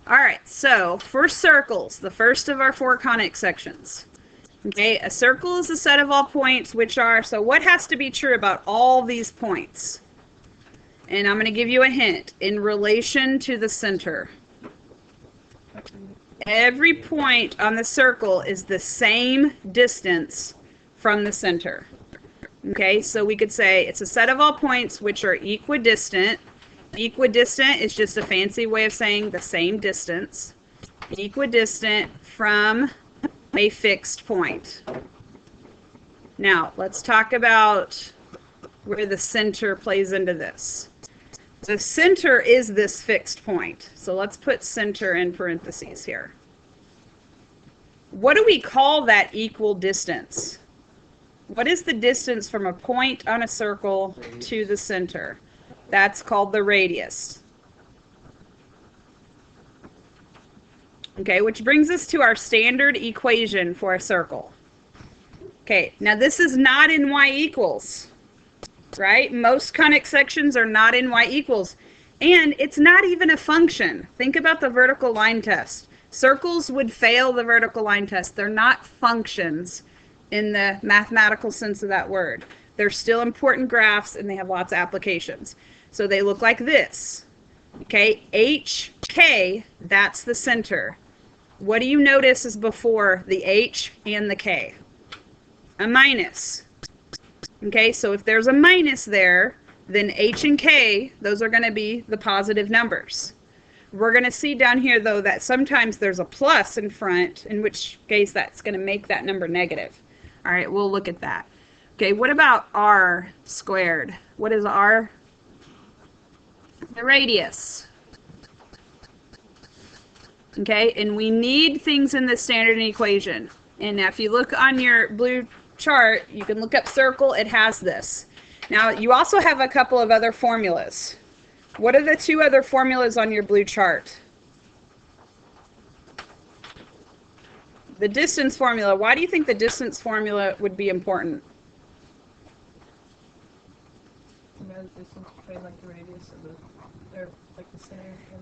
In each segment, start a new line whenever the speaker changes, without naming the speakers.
All right, so for circles, the first of our 4 conic sections. Okay, a circle is a set of all points which are, so what has to be true about all these points? And I'm going to give you a hint. In relation to the center. Every point on the circle is the same distance from the center. Okay, so we could say it's a set of all points which are equidistant. Equidistant is just a fancy way of saying the same distance. Equidistant from a fixed point. Now, let's talk about where the center plays into this. The center is this fixed point. So let's put center in parentheses here. What do we call that equal distance? What is the distance from a point on a circle to the center? That's called the radius. Okay, which brings us to our standard equation for a circle. Okay, now this is not in y equals, right? Most conic sections are not in y equals, and it's not even a function. Think about the vertical line test. Circles would fail the vertical line test. They're not functions in the mathematical sense of that word. They're still important graphs, and they have lots of applications. So they look like this. Okay, HK, that's the center. What do you notice is before the H and the K? A minus. Okay, so if there's a minus there, then H and K, those are going to be the positive numbers. We're going to see down here, though, that sometimes there's a plus in front, in which case that's going to make that number negative. All right, we'll look at that. Okay, what about r squared? What is r? The radius. Okay, and we need things in the standard equation. And if you look on your blue chart, you can look up circle, it has this. Now, you also have a couple of other formulas. What are the 2 other formulas on your blue chart? The distance formula. Why do you think the distance formula would be important?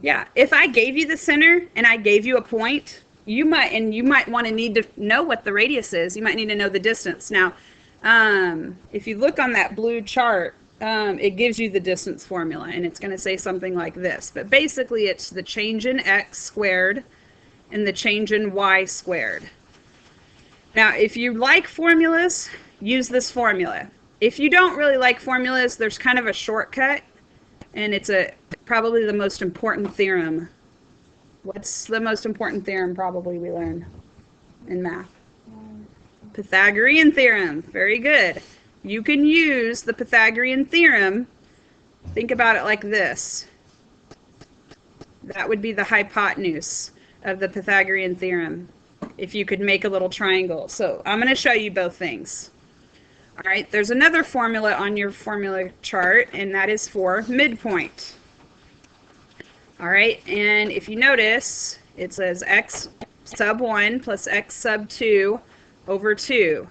Yeah, if I gave you the center and I gave you a point, you might want to need to know what the radius is. You might need to know the distance. Now, if you look on that blue chart, it gives you the distance formula, and it's going to say something like this. But basically, it's the change in x squared and the change in y squared. Now, if you like formulas, use this formula. If you don't really like formulas, there's kind of a shortcut, and it's probably the most important theorem. What's the most important theorem probably we learn in math? Pythagorean Theorem. Very good. You can use the Pythagorean Theorem. Think about it like this. That would be the hypotenuse of the Pythagorean Theorem if you could make a little triangle. So I'm going to show you both things. All right, there's another formula on your formula chart, and that is for midpoint. All right, and if you notice, it says x sub 1 plus x sub 2 over 2.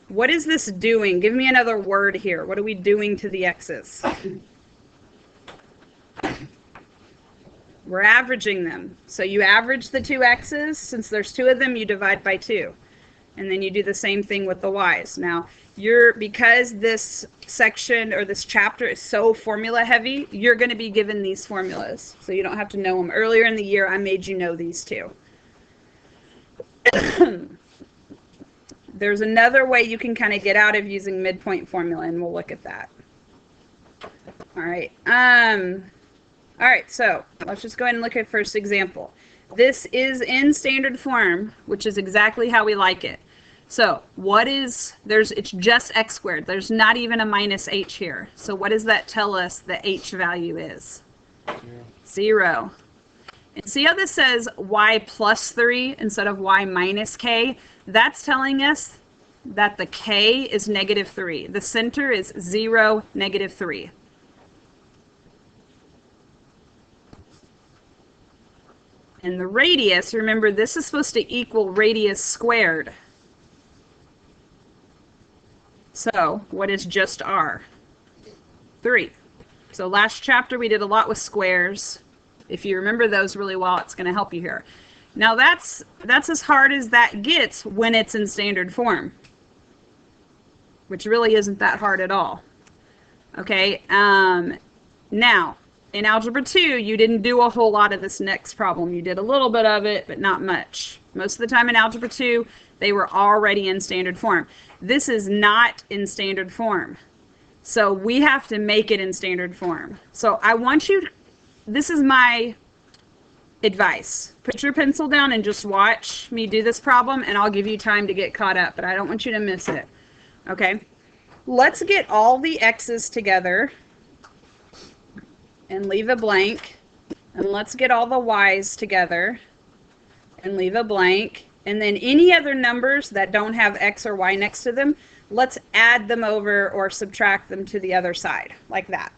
What is this doing? Give me another word here. What are we doing to the x's? We're averaging them. So you average the 2 x's. Since there's 2 of them, you divide by 2. And then you do the same thing with the y's. Now, because this section or this chapter is so formula heavy, you're going to be given these formulas. So you don't have to know them. Earlier in the year, I made you know these 2. There's another way you can kind of get out of using midpoint formula, and we'll look at that. All right. All right, so let's just go ahead and look at first example. This is in standard form, which is exactly how we like it. So it's just x squared. There's not even a minus h here. So what does that tell us the h value is? 0. And see how this says y plus 3 instead of y minus k? That's telling us that the k is negative 3. The center is 0, negative 3. And the radius, remember, this is supposed to equal radius squared. So what is just r? 3. So last chapter we did a lot with squares. If you remember those really well, it's going to help you here. Now that's as hard as that gets when it's in standard form, which really isn't that hard at all. Okay, now in Algebra 2, you didn't do a whole lot of this next problem. You did a little bit of it, but not much. Most of the time in Algebra 2, they were already in standard form. This is not in standard form. So we have to make it in standard form. So I want you, this is my advice. Put your pencil down and just watch me do this problem, and I'll give you time to get caught up, but I don't want you to miss it. Okay? Let's get all the x's together and leave a blank. And let's get all the y's together and leave a blank. And then any other numbers that don't have x or y next to them, let's add them over or subtract them to the other side, like that.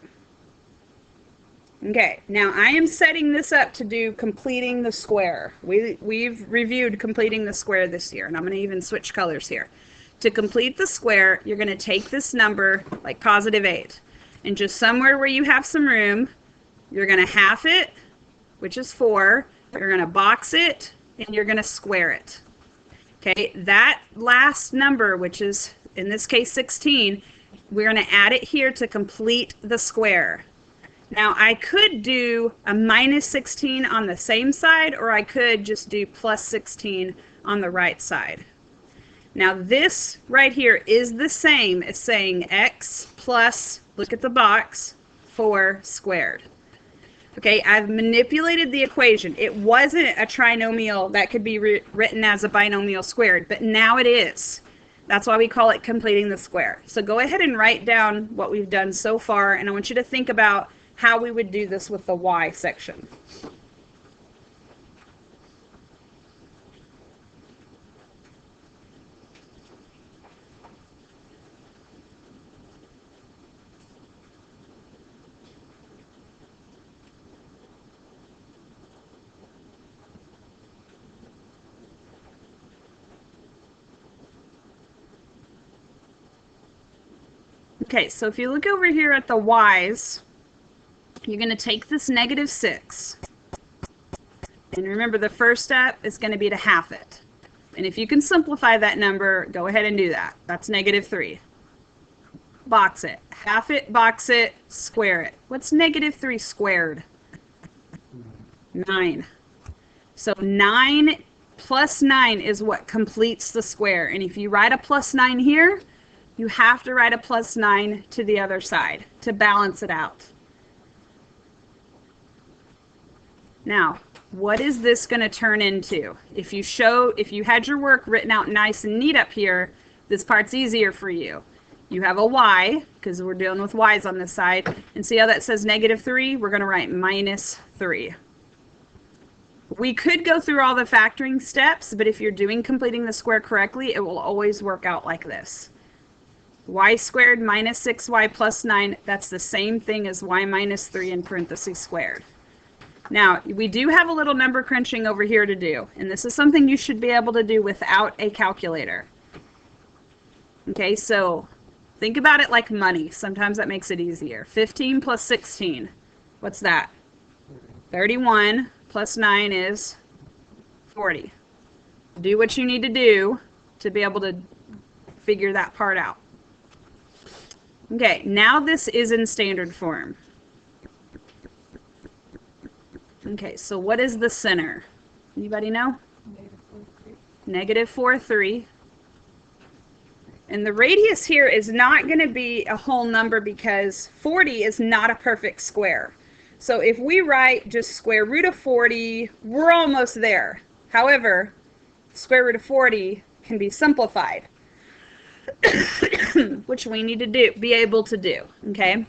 Okay, now I am setting this up to do completing the square. We've reviewed completing the square this year, and I'm going to even switch colors here. To complete the square, you're going to take this number, like +8, and just somewhere where you have some room, you're going to half it, which is 4, you're going to box it, and you're going to square it. Okay, that last number, which is in this case 16, we're going to add it here to complete the square. Now I could do a -16 on the same side, or I could just do +16 on the right side. Now this right here is the same as saying x plus, look at the box, 4 squared. Okay, I've manipulated the equation. It wasn't a trinomial that could be written as a binomial squared, but now it is. That's why we call it completing the square. So go ahead and write down what we've done so far, and I want you to think about how we would do this with the y section. Okay, so if you look over here at the y's, you're going to take this -6. And remember, the first step is going to be to half it. And if you can simplify that number, go ahead and do that. That's -3. Box it. Half it, box it, square it. What's -3 squared? 9. So 9 plus 9 is what completes the square. And if you write a +9 here, you have to write a +9 to the other side to balance it out. Now, what is this going to turn into? If you had your work written out nice and neat up here, this part's easier for you. You have a y, because we're dealing with y's on this side, and see how that says -3? We're going to write -3. We could go through all the factoring steps, but if you're doing completing the square correctly, it will always work out like this. Y squared minus 6y plus 9, that's the same thing as y minus 3 in parentheses squared. Now, we do have a little number crunching over here to do, and this is something you should be able to do without a calculator. Okay, so think about it like money. Sometimes that makes it easier. 15 plus 16, what's that? 31 plus 9 is 40. Do what you need to do to be able to figure that part out. Okay, now this is in standard form. Okay, so what is the center? Anybody know? -4, 3. And the radius here is not going to be a whole number because 40 is not a perfect square. So if we write just square root of 40, we're almost there. However, square root of 40 can be simplified, which we need to be able to do, okay?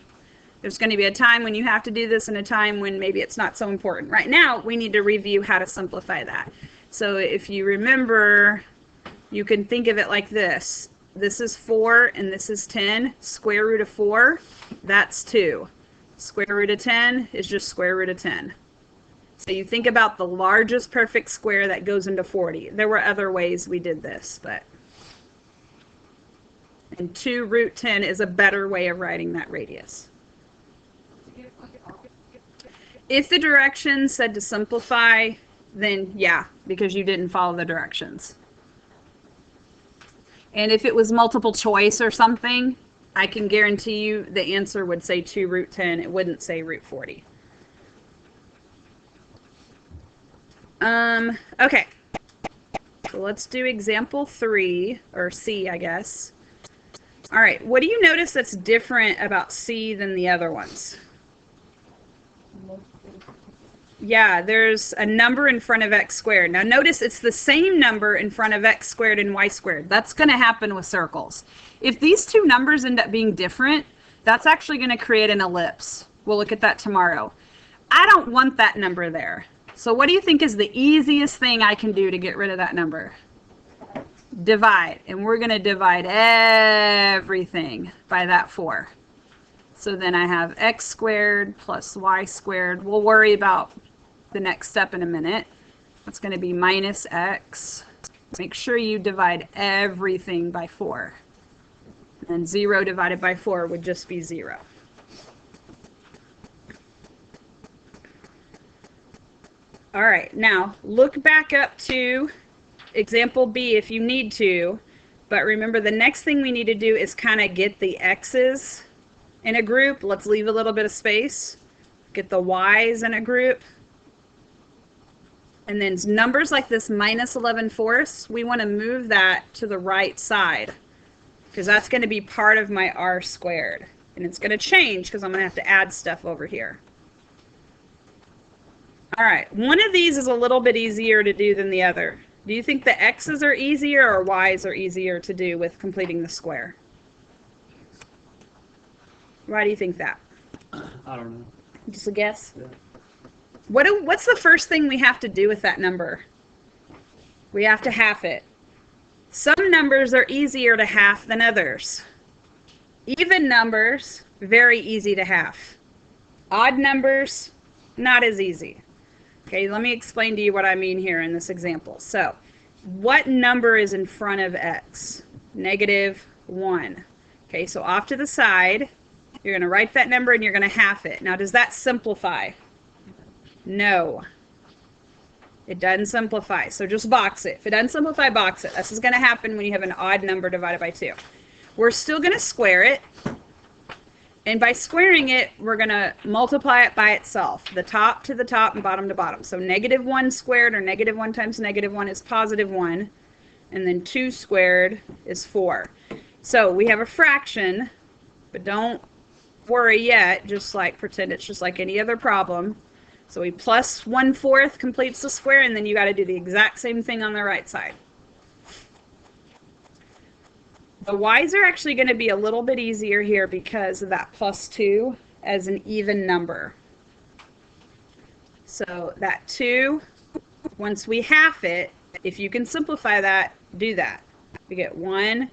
There's going to be a time when you have to do this and a time when maybe it's not so important. Right now, we need to review how to simplify that. So if you remember, you can think of it like this. This is 4 and this is 10. Square root of 4, that's 2. Square root of 10 is just square root of 10. So you think about the largest perfect square that goes into 40. There were other ways we did this, but... And 2 root 10 is a better way of writing that radius. If the directions said to simplify, then yeah, because you didn't follow the directions. And if it was multiple choice or something, I can guarantee you the answer would say 2 root 10. It wouldn't say root 40. Okay. So let's do example 3, or C, I guess. All right, what do you notice that's different about C than the other ones? Yeah, there's a number in front of x squared. Now notice it's the same number in front of x squared and y squared. That's going to happen with circles. If these two numbers end up being different, that's actually going to create an ellipse. We'll look at that tomorrow. I don't want that number there. So what do you think is the easiest thing I can do to get rid of that number? Divide. And we're going to divide everything by that 4. So then I have x squared plus y squared. We'll worry about the next step in a minute. That's going to be minus x. Make sure you divide everything by 4. And 0 divided by 4 would just be 0. All right, now look back up to example B if you need to. But remember, the next thing we need to do is kind of get the x's in a group. Let's leave a little bit of space. Get the y's in a group. And then numbers like this minus 11/4, we want to move that to the right side because that's going to be part of my r squared. And it's going to change because I'm going to have to add stuff over here. All right, one of these is a little bit easier to do than the other. Do you think the x's are easier or y's are easier to do with completing the square? Why do you think that?
I don't know.
Just a guess?
Yeah.
What's the first thing we have to do with that number? We have to half it. Some numbers are easier to half than others. Even numbers, very easy to half. Odd numbers, not as easy. Okay, let me explain to you what I mean here in this example. So, what number is in front of x? -1. Okay, so off to the side, you're going to write that number and you're going to half it. Now, does that simplify? No. It doesn't simplify, so just box it. If it doesn't simplify, box it. This is going to happen when you have an odd number divided by 2. We're still going to square it. And by squaring it, we're going to multiply it by itself, the top to the top and bottom to bottom. So -1 squared, or -1 times -1, is +1. And then 2 squared is 4. So we have a fraction, but don't worry yet. Just like pretend it's just like any other problem. So we plus 1/4 completes the square, and then you got to do the exact same thing on the right side. The y's are actually going to be a little bit easier here because of that +2 as an even number. So that 2, once we half it, if you can simplify that, do that. We get 1,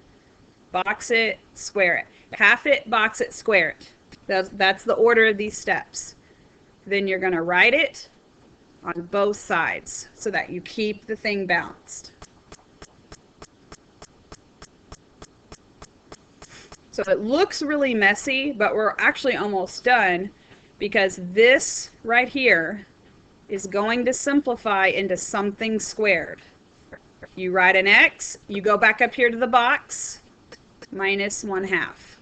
box it, square it. Half it, box it, square it. That's the order of these steps. Then you're going to write it on both sides so that you keep the thing balanced. So it looks really messy, but we're actually almost done because this right here is going to simplify into something squared. You write an x, you go back up here to the box, -1/2.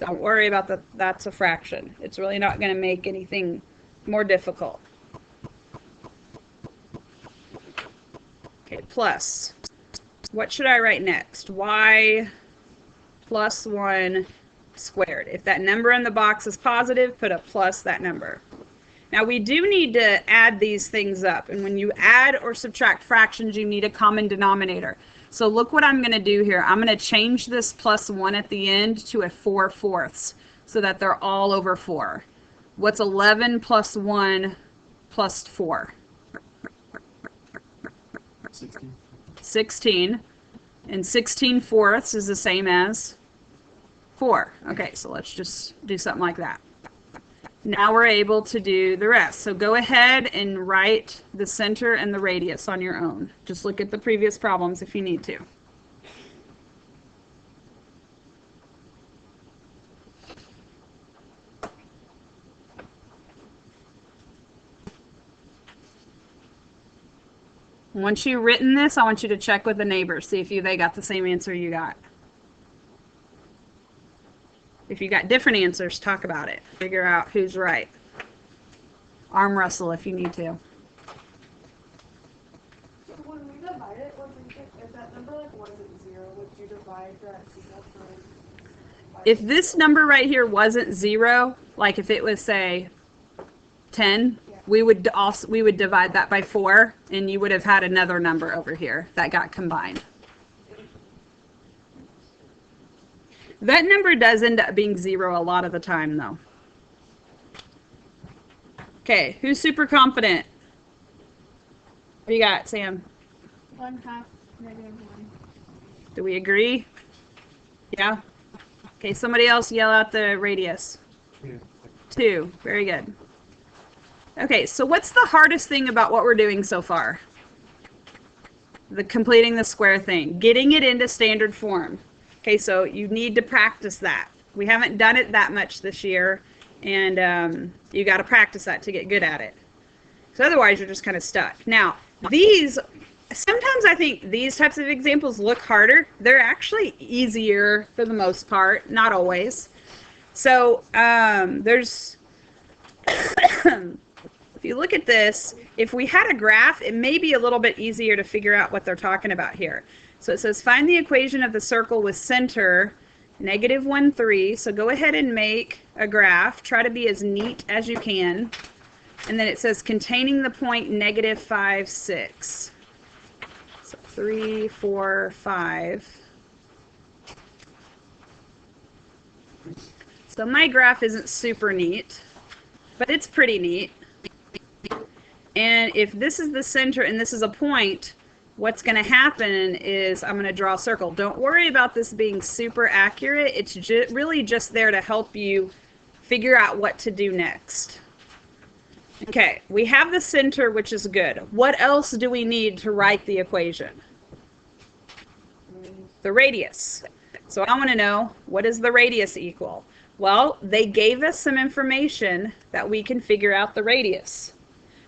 Don't worry about that. That's a fraction. It's really not going to make anything more difficult. Okay, plus. What should I write next? Y plus 1 squared. If that number in the box is positive, put a plus that number. Now we do need to add these things up, and when you add or subtract fractions, you need a common denominator. So look what I'm going to do here. I'm going to change this +1 at the end to a 4/4 so that they're all over 4. What's 11 plus 1 plus 4?
16.
16. And 16/4 is the same as 4. Okay, so let's just do something like that. Now we're able to do the rest. So go ahead and write the center and the radius on your own. Just look at the previous problems if you need to. Once you've written this, I want you to check with the neighbors, see if they got the same answer you got. If you got different answers, talk about it. Figure out who's right. Arm wrestle if you need to.
So when we divide it, if that number like wasn't 0, would you divide that equal by
If this number right here wasn't 0, like if it was say 10,
Yeah.
we would divide that by 4, and you would have had another number over here that got combined. That number does end up being 0 a lot of the time, though. Okay, who's super confident? What do you got, Sam?
1/2 -1?
Do we agree? Yeah? Okay, somebody else yell out the radius. 2. Very good. Okay, so what's the hardest thing about what we're doing so far? Completing the square thing. Getting it into standard form. Okay, so you need to practice that. We haven't done it that much this year, and you got to practice that to get good at it. So otherwise, you're just kind of stuck. Now, sometimes I think these types of examples look harder. They're actually easier for the most part, not always. So there's, if you look at this, if we had a graph, it may be a little bit easier to figure out what they're talking about here. So it says, find the equation of the circle with center -1, 3. So go ahead and make a graph. Try to be as neat as you can. And then it says containing the point -5, 6. So 3, 4, 5. So my graph isn't super neat, but it's pretty neat. And if this is the center and this is a point, what's going to happen is I'm going to draw a circle. Don't worry about this being super accurate. It's really just there to help you figure out what to do next. Okay, we have the center, which is good. What else do we need to write the equation? The radius. So I want to know, what does the radius equal? Well, they gave us some information that we can figure out the radius.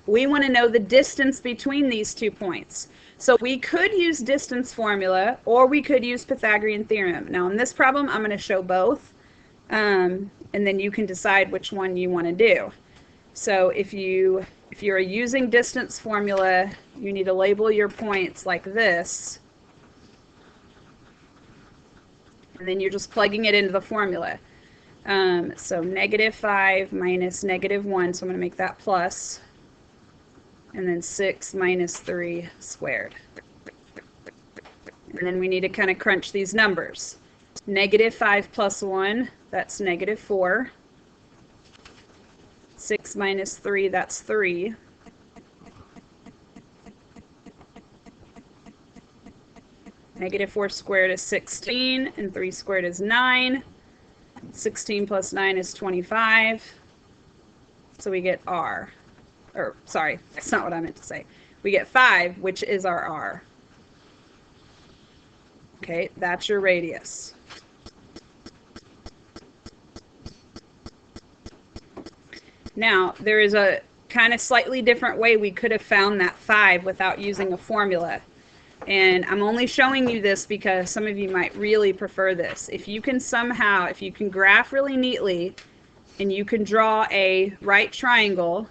We want to know the distance between these 2 points. So we could use distance formula, or we could use Pythagorean theorem. Now in this problem, I'm going to show both, and then you can decide which one you want to do. So if you're using distance formula, you need to label your points like this, and then you're just plugging it into the formula. So -5 minus -1, so I'm going to make that plus, and then 6 minus 3 squared. And then we need to kind of crunch these numbers. -5 plus 1, that's -4. 6 minus 3, that's 3. -4 squared is 16, and 3 squared is 9. 16 plus 9 is 25. So we get R. Or, sorry, that's not what I meant to say. We get 5, which is our R. Okay, that's your radius. Now, there is a kind of slightly different way we could have found that 5 without using a formula. And I'm only showing you this because some of you might really prefer this. If you can graph really neatly and you can draw a right triangle,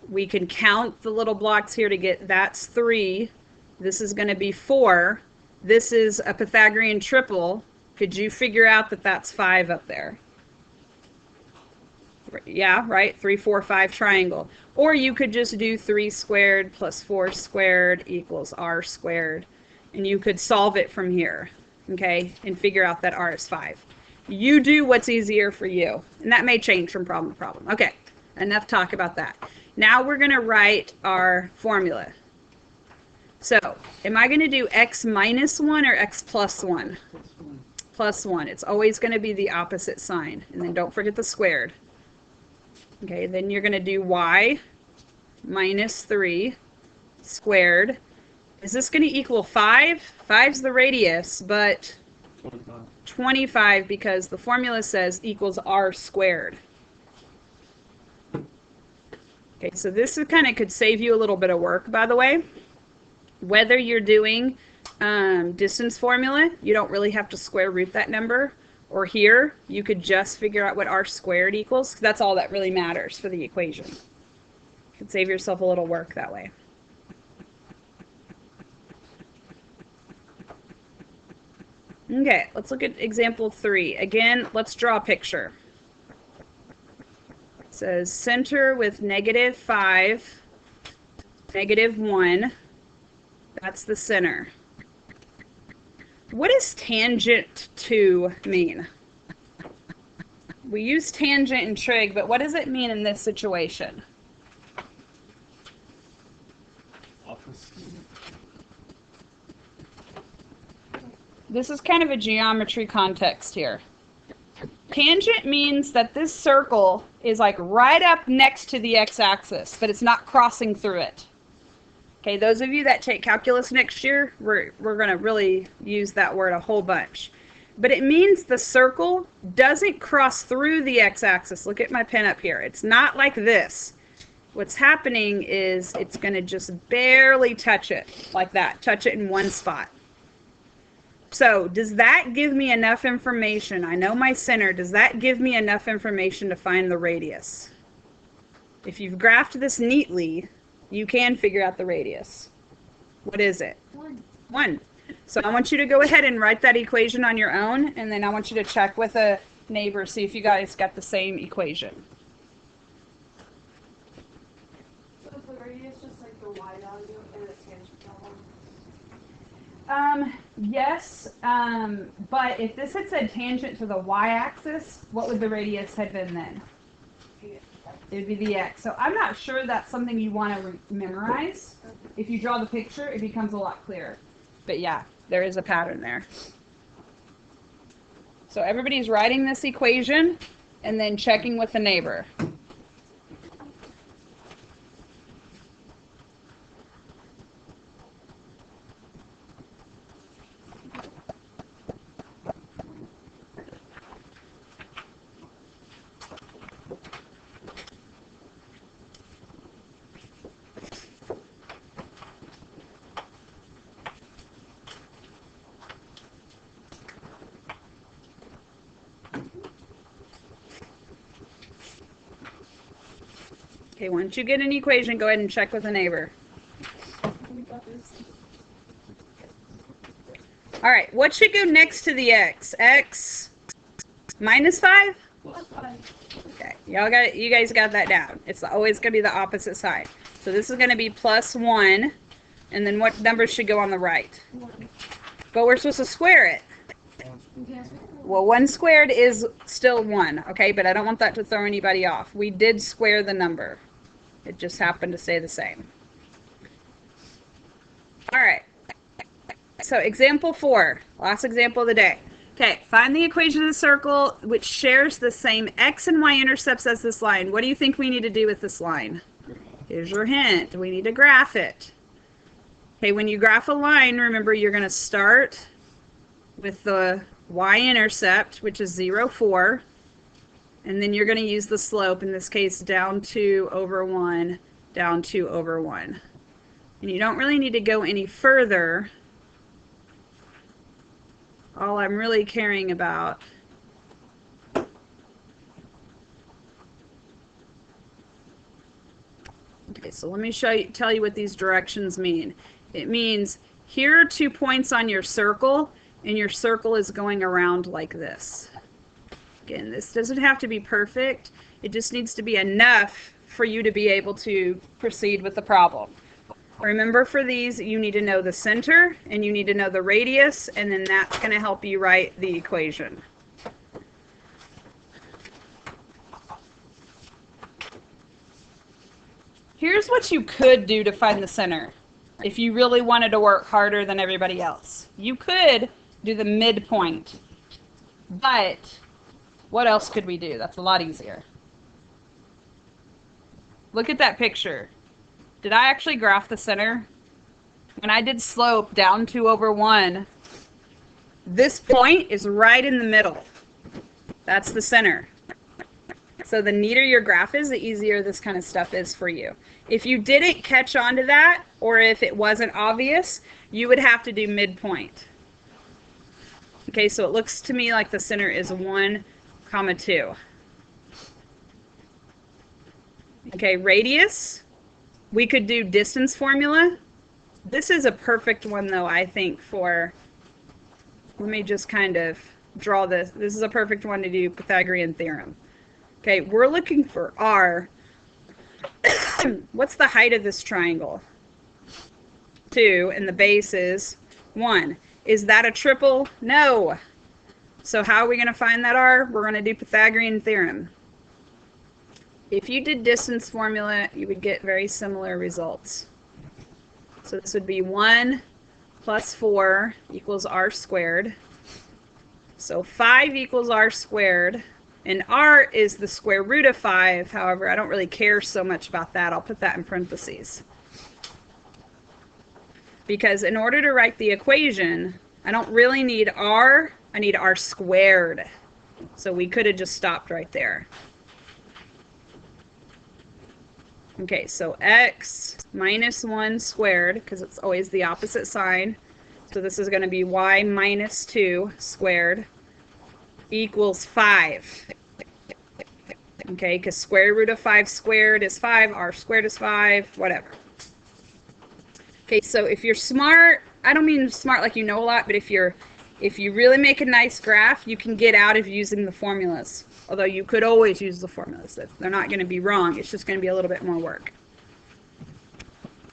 we can count the little blocks here to get, that's 3. This is going to be 4. This is a Pythagorean triple. Could you figure out that that's 5 up there? Yeah, right? 3, 4, 5 triangle. Or you could just do 3 squared plus 4 squared equals R squared. And you could solve it from here, okay, and figure out that R is 5. You do what's easier for you. And that may change from problem to problem. Okay, enough talk about that. Now we're going to write our formula. So, am I going to do x minus 1 or x plus 1? Plus 1. It's always going to be the opposite sign. And then don't forget the squared. Okay, then you're going to do y minus 3 squared. Is this going to equal 5? 5's the radius, but 25 because the formula says equals r squared. Okay, so this kind of could save you a little bit of work, by the way. whether you're doing distance formula, you don't really have to square root that number, or here, you could just figure out what r squared equals. That's all that really matters for the equation. You could save yourself a little work that way. Okay, let's look at example 3. Again, let's draw a picture. It says center with -5, -1. That's the center. What does tangent to mean? We use tangent in trig, but what does it mean in this situation?
Opposite.
This is kind of a geometry context here. Tangent means that this circle is like right up next to the x-axis, but it's not crossing through it. Okay, those of you that take calculus next year, we're going to really use that word a whole bunch. But it means the circle doesn't cross through the x-axis. Look at my pen up here. It's not like this. What's happening is it's going to just barely touch it, like that. Touch it in one spot. So does that give me enough information? I know my center. Does that give me enough information to find the radius? If you've graphed this neatly, you can figure out the radius. What is it? 1. So I want you to go ahead and write that equation on your own, and then I want you to check with a neighbor, see if you guys got the same equation.
So is the radius just like the y value and the tangent value?
Yes, but if this had said tangent to the y-axis, what would the radius have been then? It would be the x. So I'm not sure that's something you want to memorize. If you draw the picture, it becomes a lot clearer. But yeah, there is a pattern there. So everybody's writing this equation and then checking with the neighbor. Okay, once you get an equation, go ahead and check with a neighbor. All right, what should go next to the x? X minus 5? Okay, y'all got it. You guys got that down. It's always going to be the opposite side. So this is going to be plus 1, and then what number should go on the right? But we're supposed to square it. Well, 1 squared is still 1, okay? But I don't want that to throw anybody off. We did square the number. It just happened to stay the same. All right. So example 4, last example of the day. Okay, find the equation of the circle which shares the same x and y-intercepts as this line. What do you think we need to do with this line? Here's your hint. We need to graph it. Okay, when you graph a line, remember you're going to start with the y-intercept, which is 0, 4. And then you're going to use the slope, in this case, down 2 over 1, down 2 over 1. And you don't really need to go any further. All I'm really caring about okay, so let me tell you what these directions mean. It means here are 2 points on your circle, and your circle is going around like this. Again, this doesn't have to be perfect. It just needs to be enough for you to be able to proceed with the problem. Remember, for these, you need to know the center, and you need to know the radius, and then that's going to help you write the equation. Here's what you could do to find the center if you really wanted to work harder than everybody else. You could do the midpoint, but what else could we do? That's a lot easier. Look at that picture. Did I actually graph the center? When I did slope down 2 over 1, this point is right in the middle. That's the center. So the neater your graph is, the easier this kind of stuff is for you. If you didn't catch on to that, or if it wasn't obvious, you would have to do midpoint. Okay, so it looks to me like the center is 1, 2. Okay, radius, we could do distance formula. This is a perfect one, though, I think, for, let me just kind of draw this. This is a perfect one to do Pythagorean Theorem. Okay, we're looking for R. What's the height of this triangle? 2, and the base is 1. Is that a triple? No. So how are we going to find that R? We're going to do Pythagorean Theorem. If you did distance formula, you would get very similar results. So this would be 1 plus 4 equals R squared. So 5 equals R squared. And R is the square root of 5. However, I don't really care so much about that. I'll put that in parentheses. Because in order to write the equation, I don't really need R. I need R squared. So we could have just stopped right there. Okay, so x minus 1 squared, because it's always the opposite sign. So this is going to be y minus 2 squared equals 5. Okay, because square root of 5 squared is 5, r squared is 5, whatever. Okay, so if you're smart, I don't mean smart like you know a lot, but if you really make a nice graph, you can get out of using the formulas. Although you could always use the formulas. They're not going to be wrong. It's just going to be a little bit more work.